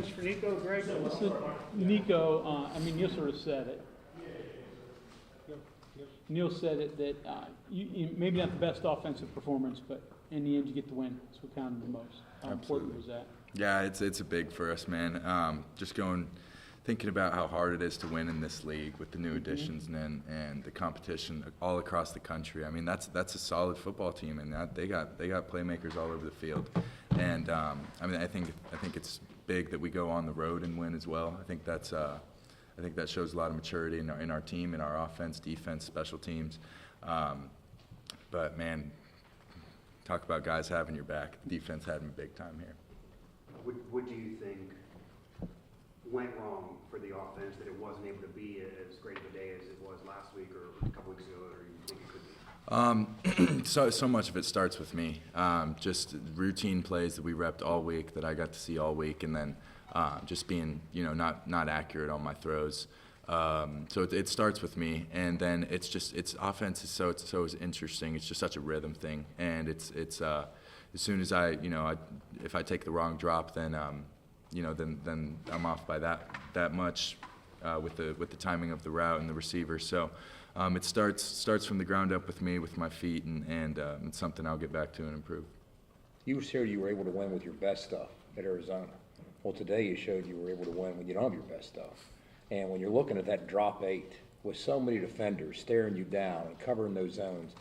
questions for Nicco, Greg? So, Nicco, I mean, you sort of said it. Neil said it that you maybe not the best offensive performance, but in the end you get the win. That's what counted the most. How important was that? Yeah, it's a big for us, man. Just thinking about how hard it is to win in this league with the new additions and the competition all across the country. I mean, that's a solid football team, and they got playmakers all over the field. And I mean, I think it's big that we go on the road and win as well. I think that shows a lot of maturity in our team, in our offense, defense, special teams. But man, talk about guys having your back. Defense had me big time here. What do you think went wrong for the offense that it wasn't able to be as great of a day as it was last week or a couple weeks ago, or you think it could be? So much of it starts with me. Just routine plays that we repped all week, that I got to see all week, and then just being, not accurate on my throws. So it starts with me, and then it's offense is so interesting. It's just such a rhythm thing, and it's as soon as if I take the wrong drop, then then I'm off by that much with the timing of the route and the receiver. So it starts from the ground up with me, with my feet, and it's something I'll get back to and improve. You showed you were able to win with your best stuff at Arizona. Well, today you showed you were able to win when you don't have your best stuff. And when you're looking at that drop 8 with so many defenders staring you down and covering those zones,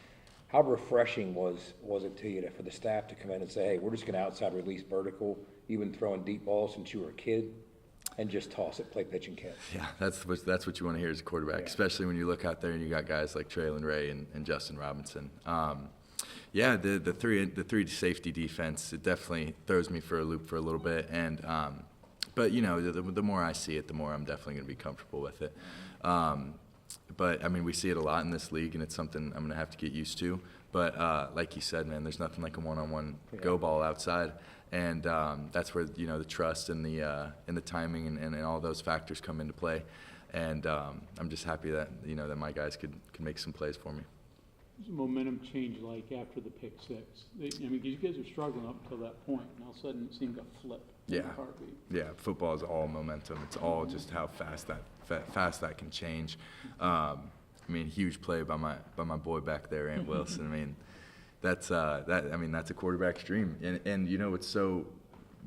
how refreshing was it to you for the staff to come in and say, hey, we're just going to outside release vertical, you've been throwing deep balls since you were a kid, and just toss it, play pitch and catch? Yeah, that's what you want to hear as a quarterback, especially when you look out there and you got guys like Traylon Ray and Justin Robinson. Yeah, the three safety defense, it definitely throws me for a loop for a little bit, and but the more I see it, the more I'm definitely going to be comfortable with it. But I mean, we see it a lot in this league, and it's something I'm going to have to get used to. But like you said, man, there's nothing like a one-on-one go ball outside, and that's where the trust and the timing and all those factors come into play. And I'm just happy that that my guys could make some plays for me. What's the momentum change like after the pick six? I mean, you guys are struggling up until that point, and all of a sudden it seemed to flip. Yeah, yeah. Football is all momentum. It's all just how fast that can change. I mean, huge play by my boy back there, Ant Wilson. I mean, that's a quarterback's dream. And what's so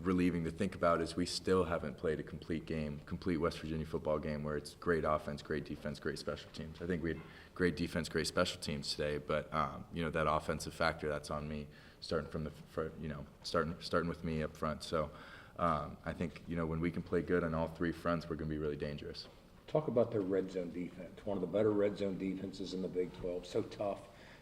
relieving to think about is we still haven't played a complete West Virginia football game where it's great offense, great defense, great special teams. I think we had great defense, great special teams today, but that offensive factor, that's on me, starting starting with me up front. So I think when we can play good on all three fronts, we're going to be really dangerous. Talk about their red zone defense. One of the better red zone defenses in the Big 12. So tough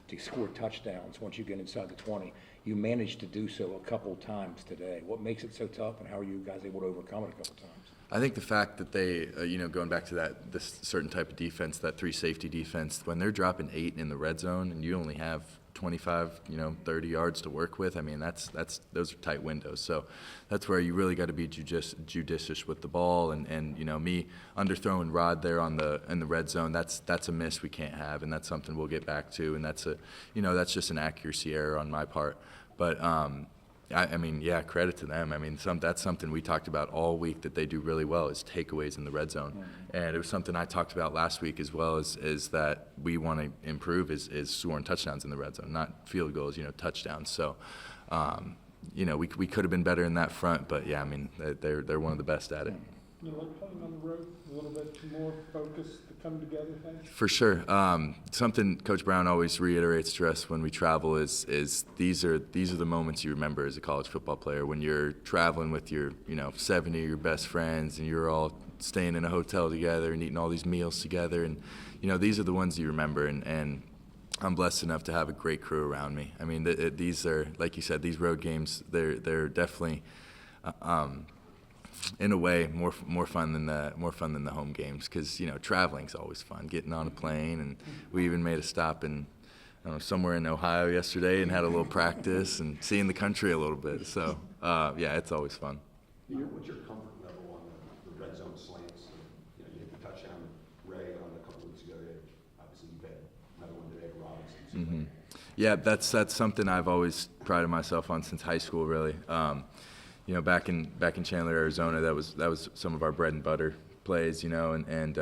to score touchdowns once you get inside the 20. You managed to do so a couple times today. What makes it so tough, and how are you guys able to overcome it a couple times? I think the fact that they, going back to this certain type of defense, that three safety defense, when they're dropping 8 in the red zone and you only have 25, 30 yards to work with, I mean, those are tight windows. So that's where you really got to be judicious with the ball, and me underthrowing Rod there in the red zone, that's a miss we can't have, and that's something we'll get back to, and that's that's just an accuracy error on my part. But I mean, yeah, credit to them. I mean, that's something we talked about all week that they do really well is takeaways in the red zone. Mm-hmm. And it was something I talked about last week as well, is that we want to improve is scoring touchdowns in the red zone, not field goals, touchdowns. So, we could have been better in that front, but yeah, I mean, they're one of the best at it. You like playing on the road, a little bit more focus to come together, things? For sure. Something Coach Brown always reiterates to us when we travel is these are the moments you remember as a college football player, when you're traveling with your 70 of your best friends and you're all staying in a hotel together and eating all these meals together, and these are the ones you remember, and I'm blessed enough to have a great crew around me. I mean, these are, like you said, these road games, they're definitely in a way more fun than the home games, because traveling's always fun, getting on a plane, and we even made a stop in somewhere in Ohio yesterday and had a little practice and seeing the country a little bit. So yeah, it's always fun. What's your comfort level on the red zone slants? You hit the touchdown Ray on a couple weeks ago. Obviously you've had another one today, Robinson. Mm-hmm. Yeah, that's something I've always prided myself on since high school, really. you know, back in Chandler, Arizona, that was some of our bread and butter plays, you know, and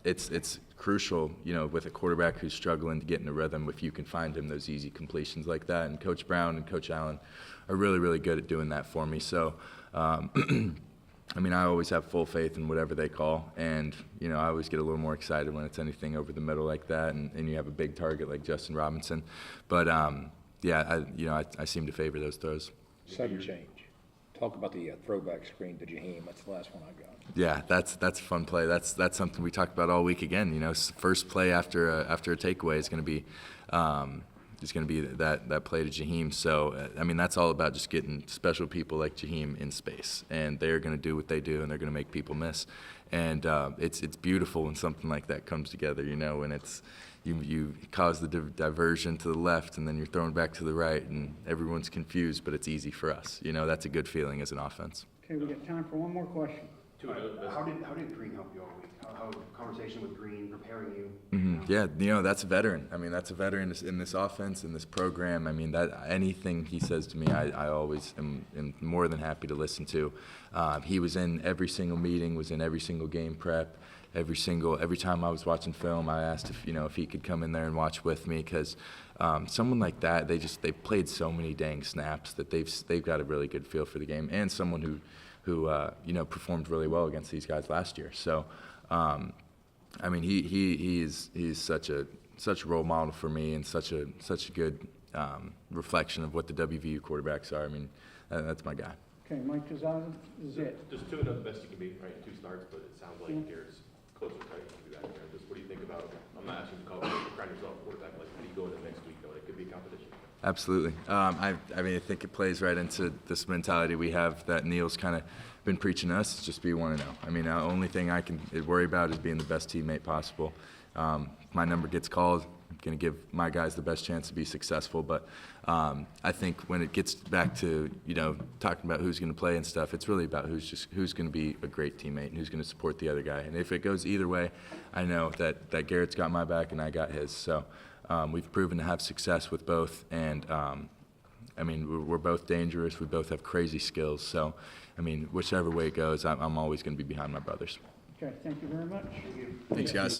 it's crucial, you know, with a quarterback who's struggling to get in a rhythm, if you can find him those easy completions like that. And Coach Brown and Coach Allen are really, really good at doing that for me. So, I mean, I always have full faith in whatever they call, and, you know, I always get a little more excited when it's anything over the middle like that, and you have a big target like Justin Robinson. But, yeah, I seem to favor those throws. Sudden change. Talk about the throwback screen to Jaheim. That's the last one I got. Yeah, that's a fun play. That's something we talked about all week again. You know, first play after a takeaway is going to be that play to Jaheim. So I mean, that's all about just getting special people like Jaheim in space, and they're going to do what they do, and they're going to make people miss. And it's beautiful when something like that comes together. You know, when it's you cause the diversion to the left, and then you're thrown back to the right, and everyone's confused, but it's easy for us. You know, that's a good feeling as an offense. Okay, we got time for one more question. How did Green help you all week? How conversation with Green, preparing you? Mm-hmm. Yeah, you know, that's a veteran. I mean, that's a veteran in this offense, in this program. I mean, that anything he says to me, I always am more than happy to listen to. He was in every single meeting, was in every single game prep. Every time I was watching film, I asked if he could come in there and watch with me, because someone like that, they've played so many dang snaps that they've got a really good feel for the game, and someone who performed really well against these guys last year. So, I mean, he's such a role model for me, and such a good reflection of what the WVU quarterbacks are. I mean, that's my guy. Okay, Mike Tizada is it. Just 2-0 the best you can be, right? 2 starts, but it sounds like Garrett's closer tight to that. Just what do you think about? I'm not asking you to call crown yourself quarterback. Like, how do you go into next week? Though it could be a competition. Absolutely. I mean, I think it plays right into this mentality we have that Neil's kind of been preaching us. It's just be 1-0. I mean, the only thing I can worry about is being the best teammate possible. My number gets called. I'm going to give my guys the best chance to be successful. But I think when it gets back to, talking about who's going to play and stuff, it's really about who's going to be a great teammate and who's going to support the other guy. And if it goes either way, I know that Garrett's got my back and I got his. So we've proven to have success with both. And, I mean, we're both dangerous. We both have crazy skills. So, I mean, whichever way it goes, I'm always going to be behind my brothers. Okay, thank you very much. Thanks, guys.